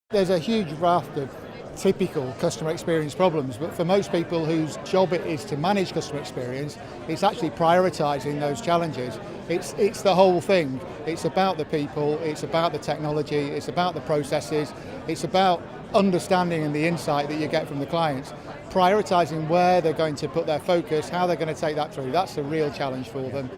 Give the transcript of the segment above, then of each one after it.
There's a huge raft of typical customer experience problems, but for most people whose job it is to manage customer experience, it's actually prioritising those challenges. It's the whole thing. It's about the people, it's about the technology, it's about the processes, it's about understanding and the insight that you get from the clients. Prioritising where they're going to put their focus, how they're going to take that through, that's the real challenge for them.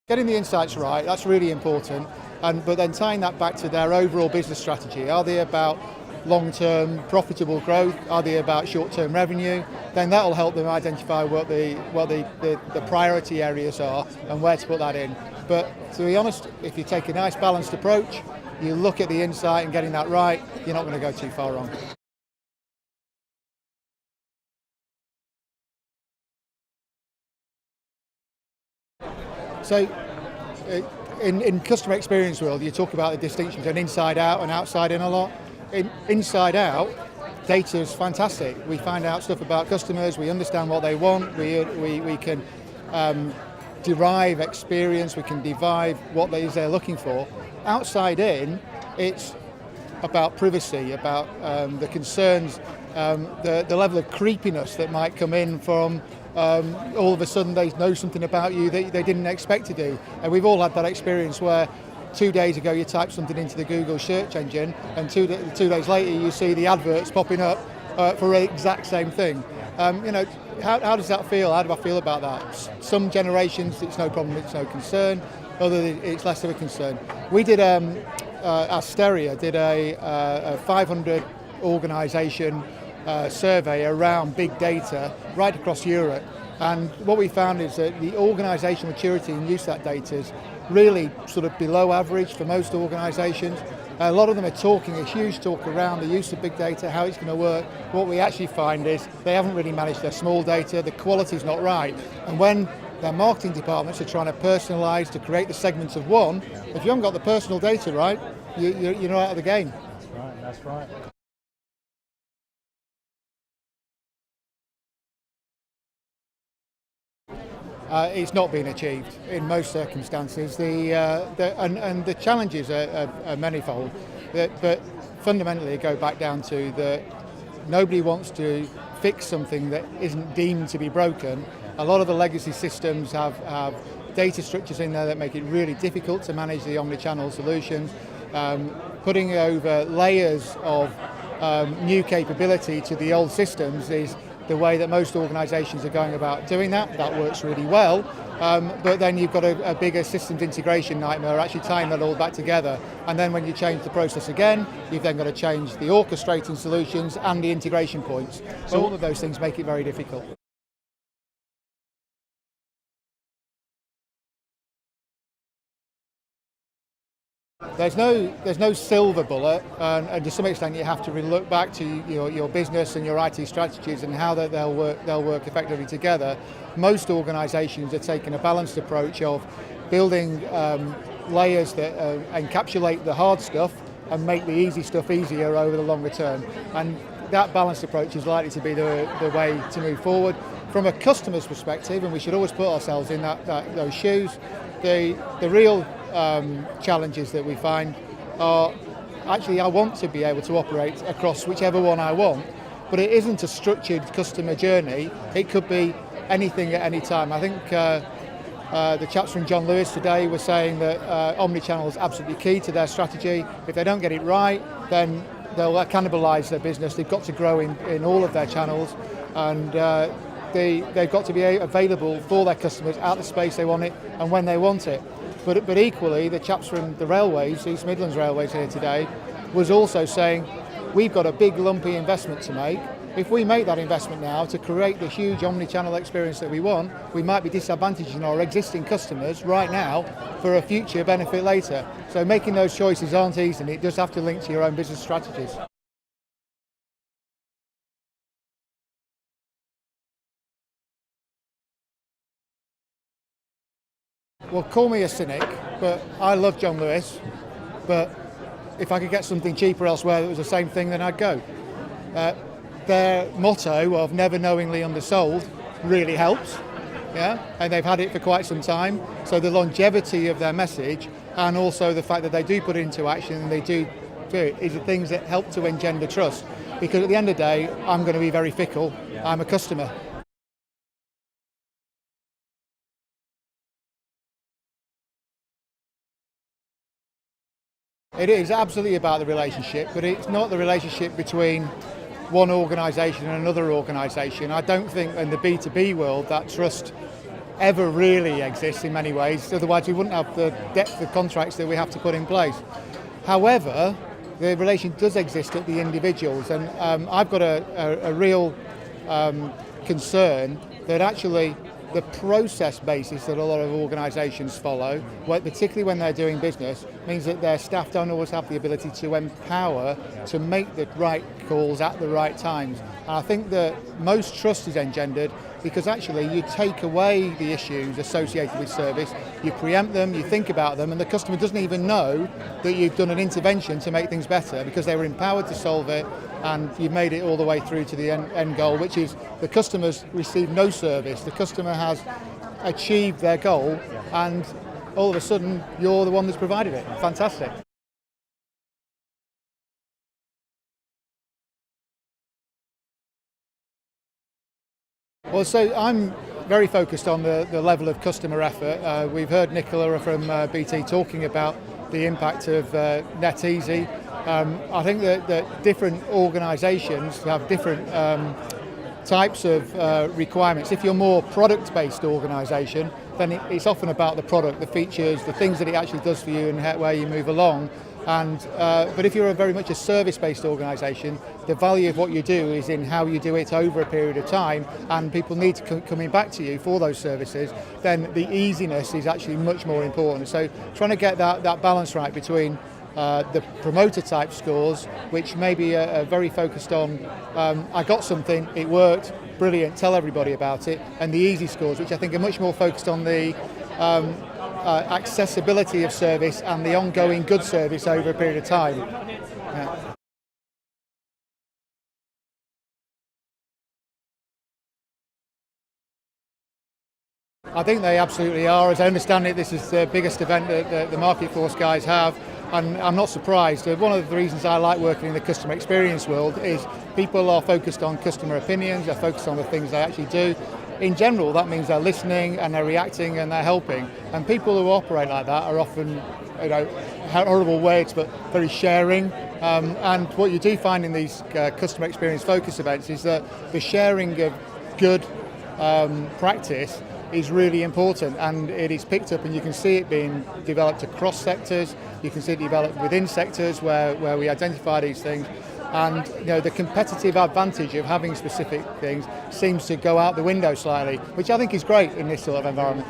Getting the insights right, that's really important, but then tying that back to their overall business strategy. Are they about long-term profitable growth? Are they about short-term revenue? Then that'll help them identify what the priority areas are and where to put that in. But to be honest, if you take a nice balanced approach, you look at the insight and getting that right, you're not going to go too far wrong. So in customer experience world, you talk about the distinction between inside out and outside in a lot. Inside out, data is fantastic. We find out stuff about customers, we understand what they want, we can derive experience, we can derive what it is they're looking for. Outside in, it's about privacy, about the concerns, the level of creepiness that might come in from all of a sudden they know something about you that they didn't expect to do. And we've all had that experience where 2 days ago you type something into the Google search engine and two days later you see the adverts popping up for the exact same thing. How does that feel? How do I feel about that? Some generations it's no problem, it's no concern. Others it's less of a concern. We did Asteria did a 500 organisation survey around big data right across Europe, and what we found is that the organisation maturity and use of that data is really sort of below average for most organisations. A lot of them are talking a huge talk around the use of big data, how it's going to work. What we actually find is they haven't really managed their small data, the quality's not right, and when their marketing departments are trying to personalise to create the segments of one, if you haven't got the personal data right, you're not out of the game. That's right. It's not been achieved in most circumstances. The challenges are manifold, but fundamentally go back down to that nobody wants to fix something that isn't deemed to be broken. A lot of the legacy systems have data structures in there that make it really difficult to manage the omni-channel solutions. Putting over layers of new capability to the old systems is the way that most organisations are going about doing that. That works really well, but then you've got a bigger systems integration nightmare, actually tying that all back together. And then when you change the process again, you've then got to change the orchestrating solutions and the integration points. So all of those things make it very difficult. There's no silver bullet, and to some extent you have to really look back to your business and your IT strategies and how they'll work effectively together. Most organisations are taking a balanced approach of building layers that encapsulate the hard stuff and make the easy stuff easier over the longer term. And that balanced approach is likely to be the way to move forward. From a customer's perspective, and we should always put ourselves in those shoes, the real challenges that we find are actually I want to be able to operate across whichever one I want, but it isn't a structured customer journey. It could be anything at any time. I think the chaps from John Lewis today were saying that omnichannel is absolutely key to their strategy. If they don't get it right, then they'll cannibalise their business. They've got to grow in all of their channels, and they've got to be available for their customers at the space they want it and when they want it. But equally, the chaps from the railways, East Midlands Railways here today, was also saying, we've got a big lumpy investment to make. If we make that investment now to create the huge omni-channel experience that we want, we might be disadvantaging our existing customers right now for a future benefit later. So making those choices aren't easy, and it does have to link to your own business strategies. Well, call me a cynic, but I love John Lewis, but if I could get something cheaper elsewhere that was the same thing, then I'd go. Their motto of never knowingly undersold really helps. yeah, and they've had it for quite some time. So the longevity of their message, and also the fact that they do put it into action and they do it, is the things that help to engender trust. Because at the end of the day, I'm going to be very fickle. I'm a customer. It is absolutely about the relationship, but it's not the relationship between one organisation and another organisation. I don't think in the B2B world that trust ever really exists in many ways, otherwise we wouldn't have the depth of contracts that we have to put in place. However, the relation does exist at the individuals, and I've got a real concern that actually the process basis that a lot of organisations follow, particularly when they're doing business, means that their staff don't always have the ability to empower to make the right calls at the right times. And I think that most trust is engendered because actually you take away the issues associated with service, you preempt them, you think about them, and the customer doesn't even know that you've done an intervention to make things better because they were empowered to solve it, and you've made it all the way through to the end goal, which is the customer's received no service. The customer has achieved their goal, and all of a sudden you're the one that's provided it. Fantastic. Well, so I'm very focused on the level of customer effort. We've heard Nicola from BT talking about the impact of NetEasy. I think that different organisations have different types of requirements. If you're more product-based organisation, then it's often about the product, the features, the things that it actually does for you and where you move along. But if you're very much a service-based organisation, the value of what you do is in how you do it over a period of time, and people need to coming back to you for those services, then the easiness is actually much more important. So trying to get that balance right between the promoter type scores, which maybe are very focused on I got something, it worked, brilliant, tell everybody about it, and the easy scores, which I think are much more focused on the accessibility of service and the ongoing good service over a period of time. Yeah. I think they absolutely are. As I understand it, this is the biggest event that the Marketforce guys have, and I'm not surprised. One of the reasons I like working in the customer experience world is people are focused on customer opinions, they're focused on the things they actually do. In general, that means they're listening and they're reacting and they're helping. And people who operate like that are often, horrible words, but very sharing. And what you do find in these customer experience focus events is that the sharing of good practice is really important, and it is picked up, and you can see it being developed across sectors. You can see it developed within sectors where we identify these things. And the competitive advantage of having specific things seems to go out the window slightly, which I think is great in this sort of environment.